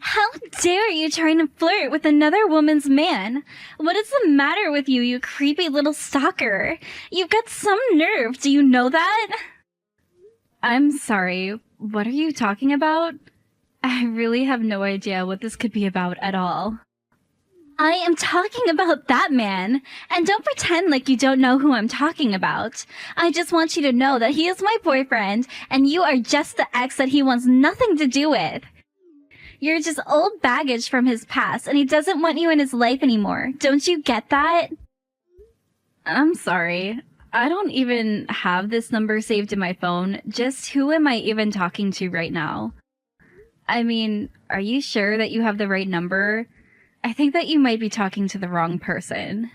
How dare you trying to flirt with another woman's man? What is the matter with you, you creepy little stalker? You've got some nerve, do you know that? I'm sorry, what are you talking about? I really have no idea what this could be about at all. I am talking about that man, and don't pretend like you don't know who I'm talking about. I just want you to know that he is my boyfriend, and you are just the ex that he wants nothing to do with. You're just old baggage from his past, and he doesn't want you in his life anymore. Don't you get that? I'm sorry. I don't even have this number saved in my phone. Just who am I even talking to right now? I mean, are you sure that you have the right number? I think that you might be talking to the wrong person.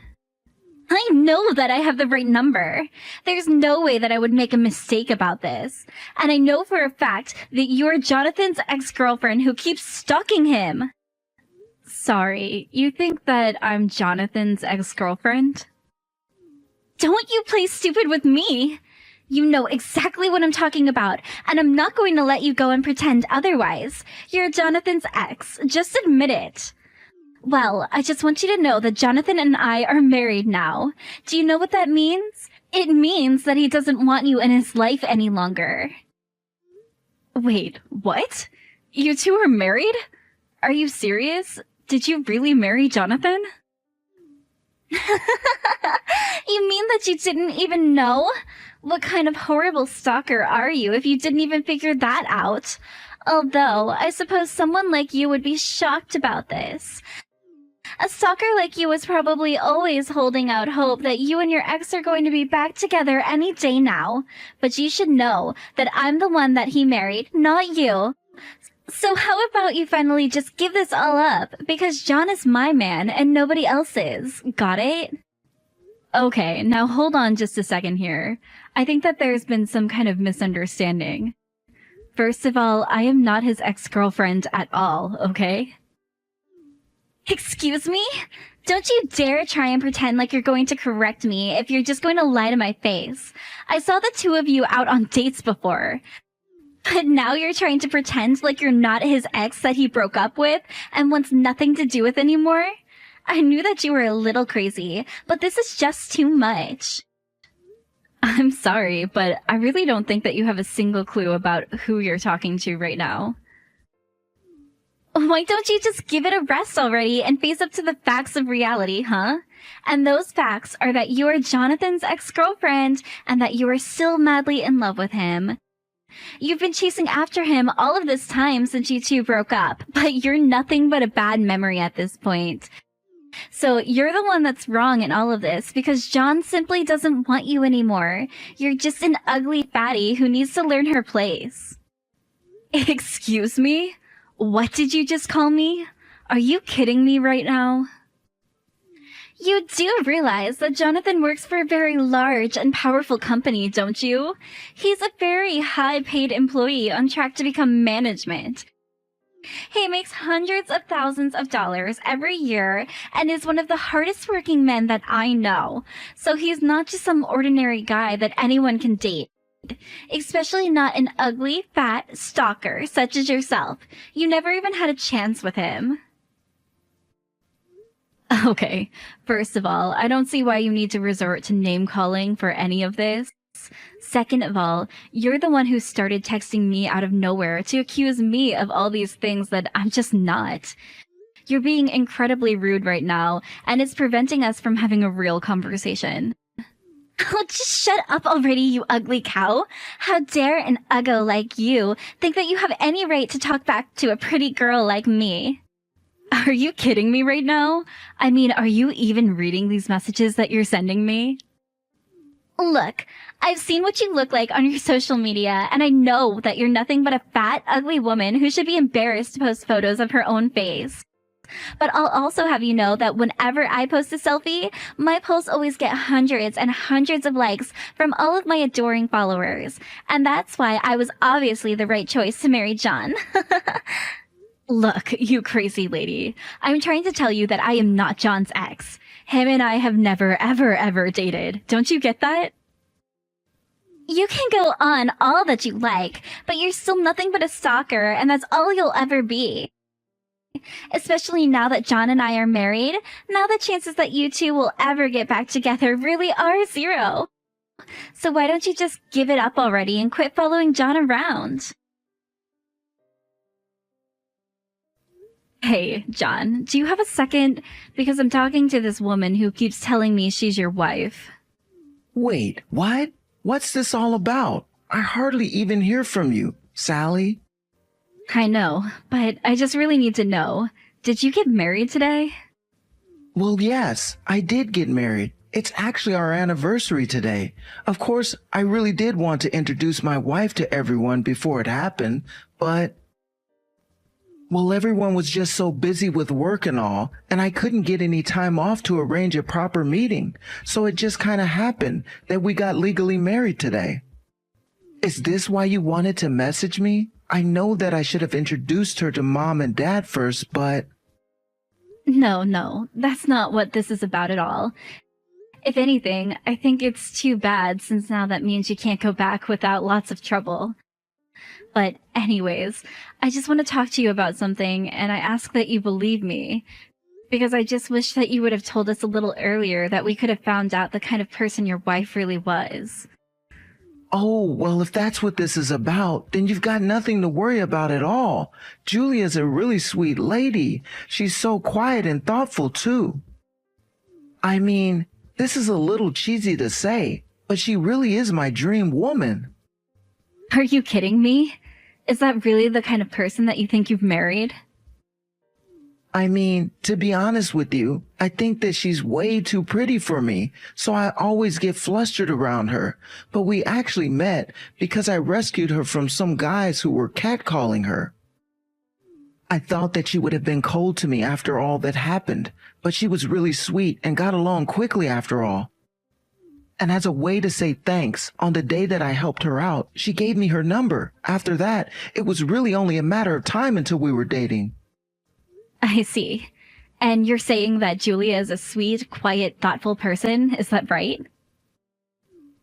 I know that I have the right number. There's no way that I would make a mistake about this. And I know for a fact that you're Jonathan's ex-girlfriend who keeps stalking him. Sorry, you think that I'm Jonathan's ex-girlfriend? Don't you play stupid with me! You know exactly what I'm talking about, and I'm not going to let you go and pretend otherwise. You're Jonathan's ex. Just admit it. Well, I just want you to know that Jonathan and I are married now. Do you know what that means? It means that he doesn't want you in his life any longer. Wait, what? You two are married? Are you serious? Did you really marry Jonathan? You mean that you didn't even know? What kind of horrible stalker are you if you didn't even figure that out? Although, I suppose someone like you would be shocked about this. A stalker like you is probably always holding out hope that you and your ex are going to be back together any day now. But you should know that I'm the one that he married, not you. So how about you finally just give this all up? Because John is my man and nobody else's. Got it? Okay, now hold on just a second here. I think that there's been some kind of misunderstanding. First of all, I am not his ex-girlfriend at all, okay? Excuse me? Don't you dare try and pretend like you're going to correct me if you're just going to lie to my face. I saw the two of you out on dates before. But now you're trying to pretend like you're not his ex that he broke up with and wants nothing to do with anymore? I knew that you were a little crazy, but this is just too much. I'm sorry, but I really don't think that you have a single clue about who you're talking to right now. Why don't you just give it a rest already and face up to the facts of reality, huh? And those facts are that you are Jonathan's ex-girlfriend and that you are still madly in love with him. You've been chasing after him all of this time since you two broke up, but you're nothing but a bad memory at this point. So you're the one that's wrong in all of this because John simply doesn't want you anymore. You're just an ugly fatty who needs to learn her place. Excuse me? What did you just call me? Are you kidding me right now? You do realize that Jonathan works for a very large and powerful company, don't you? He's a very high-paid employee on track to become management. He makes hundreds of thousands of dollars every year and is one of the hardest working men that I know. So he's not just some ordinary guy that anyone can date. Especially not an ugly, fat stalker such as yourself. You never even had a chance with him. Okay, first of all, I don't see why you need to resort to name-calling for any of this. Second of all, you're the one who started texting me out of nowhere to accuse me of all these things that I'm just not. You're being incredibly rude right now, and it's preventing us from having a real conversation. Oh, just shut up already, you ugly cow. How dare an uggo like you think that you have any right to talk back to a pretty girl like me? Are you kidding me right now? I mean, are you even reading these messages that you're sending me? Look, I've seen what you look like on your social media, and I know that you're nothing but a fat, ugly woman who should be embarrassed to post photos of her own face. But I'll also have you know that whenever I post a selfie, my posts always get hundreds and hundreds of likes from all of my adoring followers. And that's why I was obviously the right choice to marry John. Look, you crazy lady. I'm trying to tell you that I am not John's ex. Him and I have never, ever, ever dated. Don't you get that? You can go on all that you like, but you're still nothing but a stalker, and that's all you'll ever be. Especially now that John and I are married. Now the chances that you two will ever get back together really are zero. So why don't you just give it up already and quit following John around? Hey, John, do you have a second? Because I'm talking to this woman who keeps telling me she's your wife. Wait, what? What's this all about? I hardly even hear from you, Sally. I know, but I just really need to know. Did you get married today? Well, yes, I did get married. It's actually our anniversary today. Of course, I really did want to introduce my wife to everyone before it happened, but... Well, everyone was just so busy with work and all, and I couldn't get any time off to arrange a proper meeting, so it just kind of happened that we got legally married today. Is this why you wanted to message me? I know that I should have introduced her to Mom and Dad first, but... No, that's not what this is about at all. If anything, I think it's too bad since now that means you can't go back without lots of trouble. But anyways, I just want to talk to you about something, and I ask that you believe me. Because I just wish that you would have told us a little earlier that we could have found out the kind of person your wife really was. Oh, well, if that's what this is about, then you've got nothing to worry about at all. Julia's a really sweet lady. She's so quiet and thoughtful, too. I mean, this is a little cheesy to say, but she really is my dream woman. Are you kidding me? Is that really the kind of person that you think you've married? I mean, to be honest with you, I think that she's way too pretty for me, so I always get flustered around her. But we actually met because I rescued her from some guys who were catcalling her. I thought that she would have been cold to me after all that happened, but she was really sweet and got along quickly after all. And as a way to say thanks, on the day that I helped her out, she gave me her number. After that, it was really only a matter of time until we were dating. I see. And you're saying that Julia is a sweet, quiet, thoughtful person, is that right?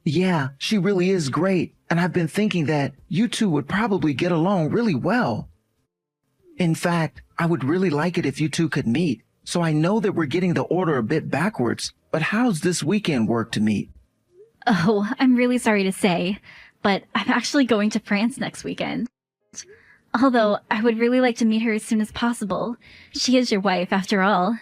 Yeah, she really is great, and I've been thinking that you two would probably get along really well. In fact, I would really like it if you two could meet, so I know that we're getting the order a bit backwards, but how's this weekend work to meet? Oh, I'm really sorry to say, but I'm actually going to France next weekend. Although, I would really like to meet her as soon as possible. She is your wife, after all.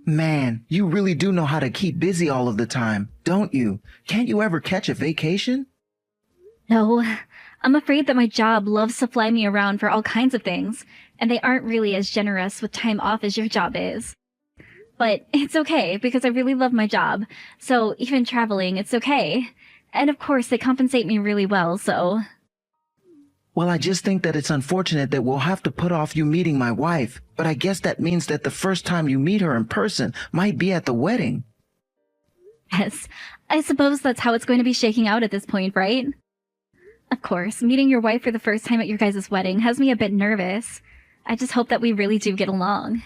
Man, you really do know how to keep busy all of the time, don't you? Can't you ever catch a vacation? No, I'm afraid that my job loves to fly me around for all kinds of things, and they aren't really as generous with time off as your job is. But it's okay, because I really love my job, so even traveling, it's okay. And of course, they compensate me really well, so... Well, I just think that it's unfortunate that we'll have to put off you meeting my wife, but I guess that means that the first time you meet her in person might be at the wedding. Yes, I suppose that's how it's going to be shaking out at this point, right? Of course, meeting your wife for the first time at your guys' wedding has me a bit nervous. I just hope that we really do get along.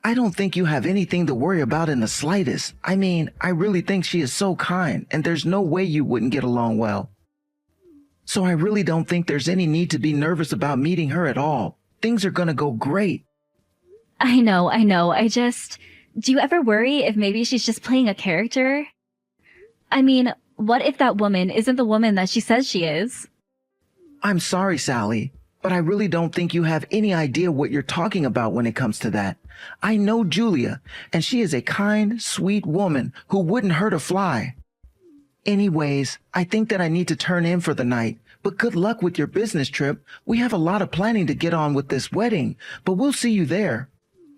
I don't think you have anything to worry about in the slightest. I mean, I really think she is so kind, and there's no way you wouldn't get along well. So I really don't think there's any need to be nervous about meeting her at all. Things are gonna go great. I know, do you ever worry if maybe she's just playing a character? I mean, what if that woman isn't the woman that she says she is? I'm sorry, Sally, but I really don't think you have any idea what you're talking about when it comes to that. I know Julia, and she is a kind, sweet woman who wouldn't hurt a fly. Anyways, I think that I need to turn in for the night, but good luck with your business trip. We have a lot of planning to get on with this wedding, but we'll see you there.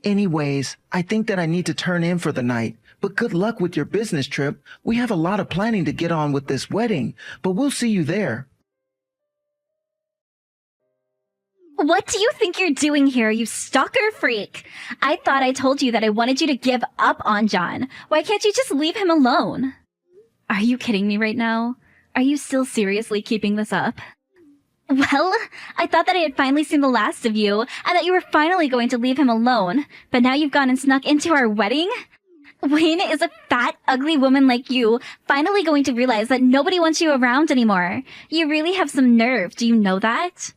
Anyways, I think that I need to turn in for the night, but good luck with your business trip. We have a lot of planning to get on with this wedding, but we'll see you there. What do you think you're doing here, you stalker freak? I thought I told you that I wanted you to give up on John. Why can't you just leave him alone? Are you kidding me right now? Are you still seriously keeping this up? Well, I thought that I had finally seen the last of you, and that you were finally going to leave him alone, but now you've gone and snuck into our wedding? When is a fat, ugly woman like you finally going to realize that nobody wants you around anymore? You really have some nerve, do you know that?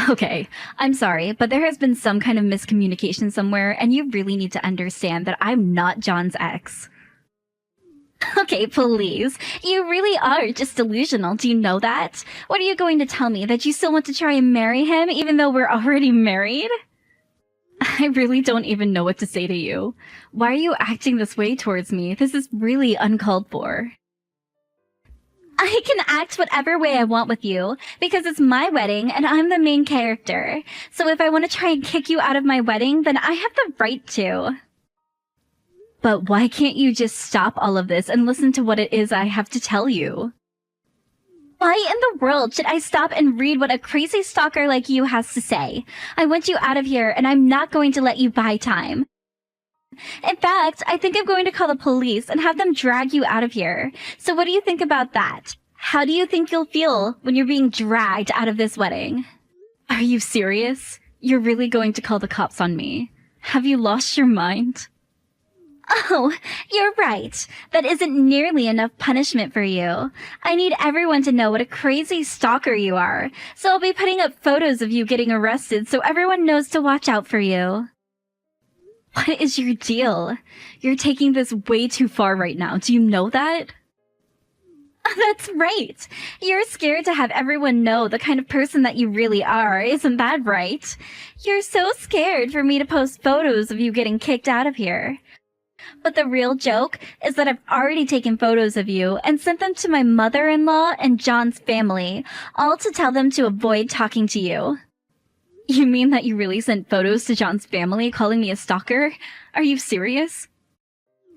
Okay, I'm sorry, but there has been some kind of miscommunication somewhere, and you really need to understand that I'm not John's ex. Okay, please. You really are just delusional. Do you know that? What are you going to tell me? That you still want to try and marry him even though we're already married? I really don't even know what to say to you. Why are you acting this way towards me? This is really uncalled for. I can act whatever way I want with you because it's my wedding and I'm the main character. So if I want to try and kick you out of my wedding, then I have the right to. But why can't you just stop all of this and listen to what it is I have to tell you? Why in the world should I stop and read what a crazy stalker like you has to say? I want you out of here and I'm not going to let you buy time. In fact, I think I'm going to call the police and have them drag you out of here. So what do you think about that? How do you think you'll feel when you're being dragged out of this wedding? Are you serious? You're really going to call the cops on me? Have you lost your mind? Oh, you're right. That isn't nearly enough punishment for you. I need everyone to know what a crazy stalker you are. So I'll be putting up photos of you getting arrested so everyone knows to watch out for you. What is your deal? You're taking this way too far right now. Do you know that? That's right. You're scared to have everyone know the kind of person that you really are. Isn't that right? You're so scared for me to post photos of you getting kicked out of here. But the real joke is that I've already taken photos of you and sent them to my mother-in-law and John's family, all to tell them to avoid talking to you. You mean that you really sent photos to John's family calling me a stalker? Are you serious?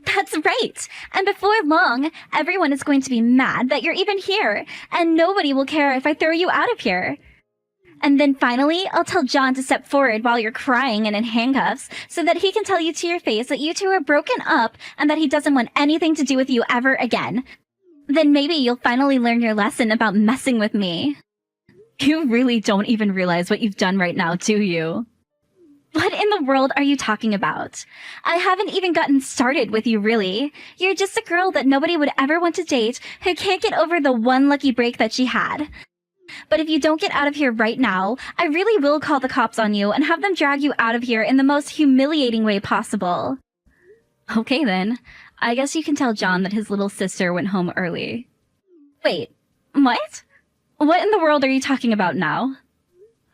That's right. And before long, everyone is going to be mad that you're even here, and nobody will care if I throw you out of here. And then finally, I'll tell John to step forward while you're crying and in handcuffs so that he can tell you to your face that you two are broken up and that he doesn't want anything to do with you ever again. Then maybe you'll finally learn your lesson about messing with me. You really don't even realize what you've done right now, do you? What in the world are you talking about? I haven't even gotten started with you, really. You're just a girl that nobody would ever want to date who can't get over the one lucky break that she had. But if you don't get out of here right now, I really will call the cops on you and have them drag you out of here in the most humiliating way possible. Okay then. I guess you can tell John that his little sister went home early. Wait, what? What in the world are you talking about now?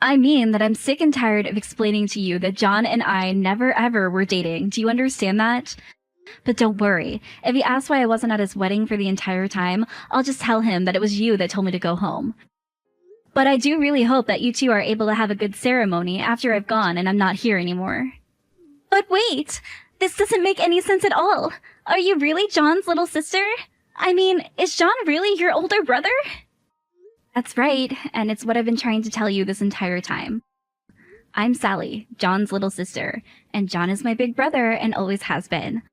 I mean that I'm sick and tired of explaining to you that John and I never ever were dating. Do you understand that? But don't worry. If he asks why I wasn't at his wedding for the entire time, I'll just tell him that it was you that told me to go home. But I do really hope that you two are able to have a good ceremony after I've gone and I'm not here anymore. But wait! This doesn't make any sense at all. Are you really John's little sister? I mean, is John really your older brother? That's right, and it's what I've been trying to tell you this entire time. I'm Sally, John's little sister, and John is my big brother and always has been.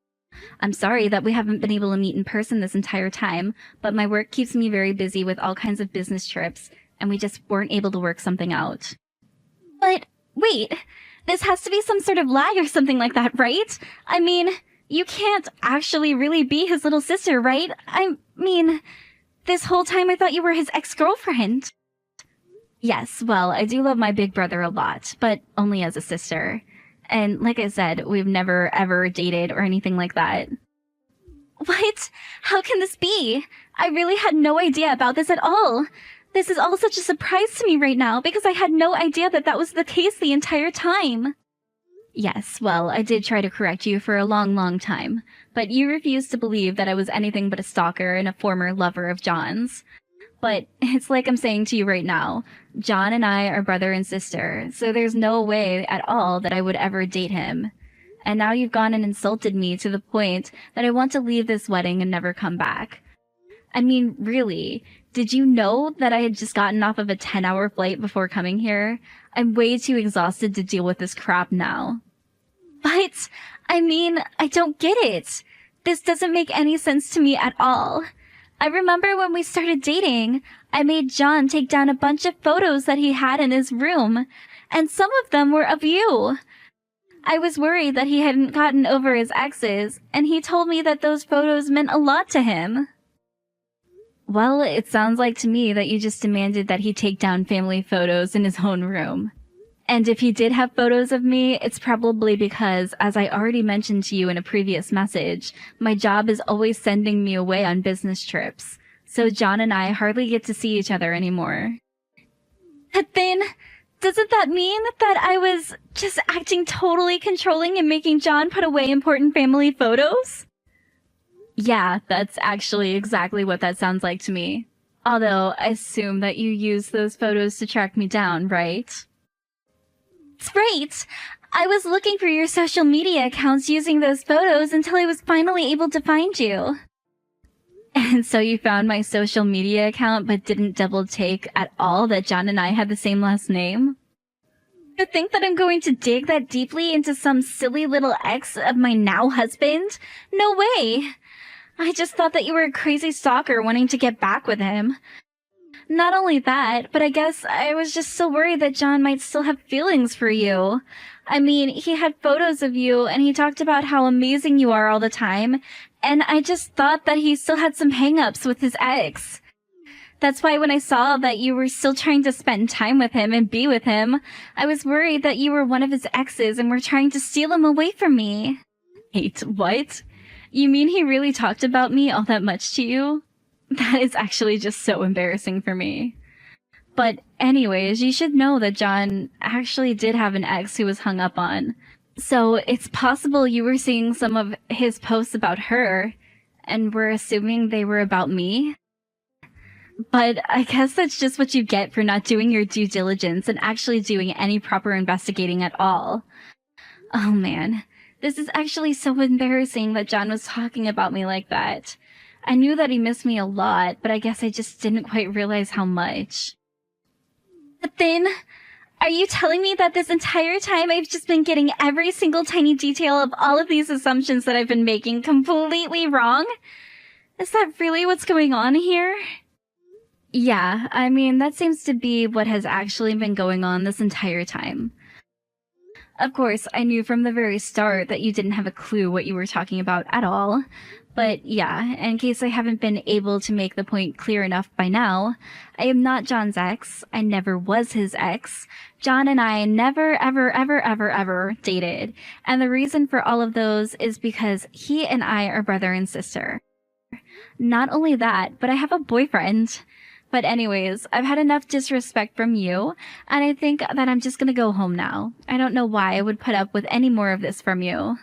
I'm sorry that we haven't been able to meet in person this entire time, but my work keeps me very busy with all kinds of business trips, and we just weren't able to work something out. But wait, this has to be some sort of lie or something like that, right? I mean, you can't actually really be his little sister, right? I mean, this whole time I thought you were his ex-girlfriend. Yes, well, I do love my big brother a lot, but only as a sister. And like I said, we've never ever dated or anything like that. What? How can this be? I really had no idea about this at all. This is all such a surprise to me right now because I had no idea that that was the case the entire time. Yes, well, I did try to correct you for a long, long time, but you refused to believe that I was anything but a stalker and a former lover of John's. But it's like I'm saying to you right now, John and I are brother and sister, so there's no way at all that I would ever date him. And now you've gone and insulted me to the point that I want to leave this wedding and never come back. I mean, really, did you know that I had just gotten off of a 10-hour flight before coming here? I'm way too exhausted to deal with this crap now. But, I mean, I don't get it. This doesn't make any sense to me at all. I remember when we started dating, I made John take down a bunch of photos that he had in his room, and some of them were of you. I was worried that he hadn't gotten over his exes, and he told me that those photos meant a lot to him. Well, it sounds like to me that you just demanded that he take down family photos in his own room. And if he did have photos of me, it's probably because, as I already mentioned to you in a previous message, my job is always sending me away on business trips. So John and I hardly get to see each other anymore. But then, doesn't that mean that I was just acting totally controlling and making John put away important family photos? Yeah, that's actually exactly what that sounds like to me. Although, I assume that you used those photos to track me down, right? That's right! I was looking for your social media accounts using those photos until I was finally able to find you. And so you found my social media account but didn't double take at all that John and I had the same last name? You think that I'm going to dig that deeply into some silly little ex of my now husband? No way! I just thought that you were a crazy stalker wanting to get back with him. Not only that, but I guess I was just so worried that John might still have feelings for you. I mean, he had photos of you, and he talked about how amazing you are all the time, and I just thought that he still had some hang-ups with his ex. That's why when I saw that you were still trying to spend time with him and be with him, I was worried that you were one of his exes and were trying to steal him away from me. Wait, what? You mean he really talked about me all that much to you? That is actually just so embarrassing for me. But anyways, you should know that John actually did have an ex who was hung up on. So it's possible you were seeing some of his posts about her, and were assuming they were about me? But I guess that's just what you get for not doing your due diligence and actually doing any proper investigating at all. Oh man, this is actually so embarrassing that John was talking about me like that. I knew that he missed me a lot, but I guess I just didn't quite realize how much. But then, are you telling me that this entire time I've just been getting every single tiny detail of all of these assumptions that I've been making completely wrong? Is that really what's going on here? Yeah, I mean, that seems to be what has actually been going on this entire time. Of course, I knew from the very start that you didn't have a clue what you were talking about at all. But yeah, in case I haven't been able to make the point clear enough by now, I am not John's ex. I never was his ex. John and I never, ever dated. And the reason for all of those is because he and I are brother and sister. Not only that, but I have a boyfriend. But anyways, I've had enough disrespect from you, and I think that I'm just gonna go home now. I don't know why I would put up with any more of this from you.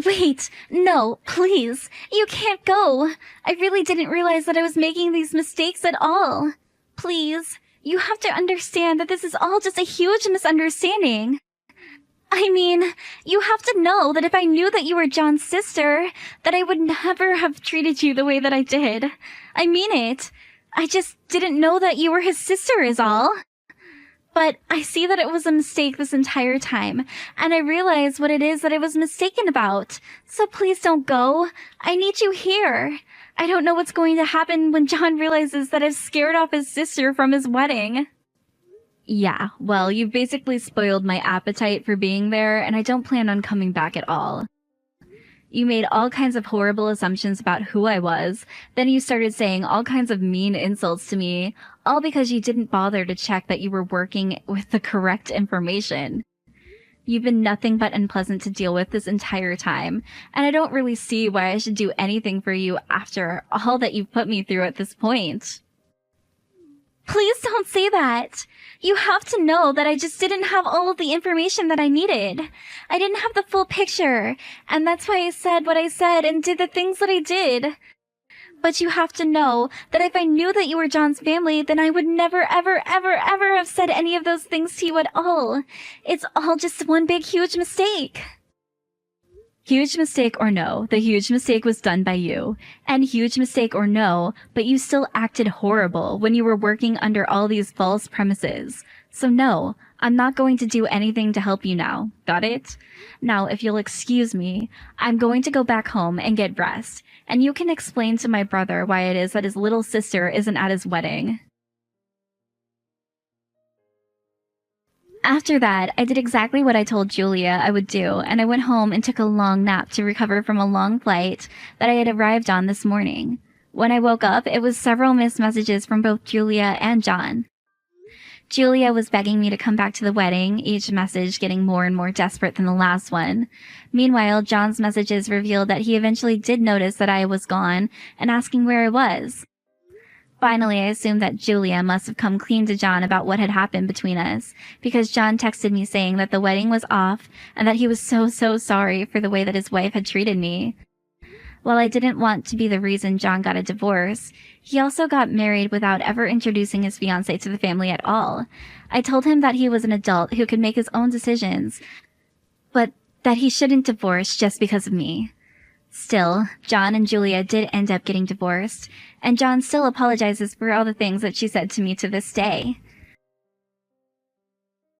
Wait, no, please. You can't go. I really didn't realize that I was making these mistakes at all. Please, you have to understand that this is all just a huge misunderstanding. I mean, you have to know that if I knew that you were John's sister, that I would never have treated you the way that I did. I mean it. I just didn't know that you were his sister is all. But I see that it was a mistake this entire time, and I realize what it is that I was mistaken about. So please don't go. I need you here. I don't know what's going to happen when John realizes that I've scared off his sister from his wedding. Yeah, well, you've basically spoiled my appetite for being there, and I don't plan on coming back at all. You made all kinds of horrible assumptions about who I was. Then you started saying all kinds of mean insults to me, all because you didn't bother to check that you were working with the correct information. You've been nothing but unpleasant to deal with this entire time, and I don't really see why I should do anything for you after all that you've put me through at this point. Please don't say that. You have to know that I just didn't have all of the information that I needed. I didn't have the full picture, and that's why I said what I said and did the things that I did. But you have to know that if I knew that you were John's family, then I would never, ever have said any of those things to you at all. It's all just one big, huge mistake. Huge mistake or no, the huge mistake was done by you. And huge mistake or no, but you still acted horrible when you were working under all these false premises. So no, I'm not going to do anything to help you now. Got it? Now, if you'll excuse me, I'm going to go back home and get rest. And you can explain to my brother why it is that his little sister isn't at his wedding. After that, I did exactly what I told Julia I would do, and I went home and took a long nap to recover from a long flight that I had arrived on this morning. When I woke up, it was several missed messages from both Julia and John. Julia was begging me to come back to the wedding, each message getting more and more desperate than the last one. Meanwhile, John's messages revealed that he eventually did notice that I was gone and asking where I was. Finally, I assumed that Julia must have come clean to John about what had happened between us, because John texted me saying that the wedding was off and that he was so sorry for the way that his wife had treated me. While I didn't want to be the reason John got a divorce, he also got married without ever introducing his fiancé to the family at all. I told him that he was an adult who could make his own decisions, but that he shouldn't divorce just because of me. Still, John and Julia did end up getting divorced, and John still apologizes for all the things that she said to me to this day.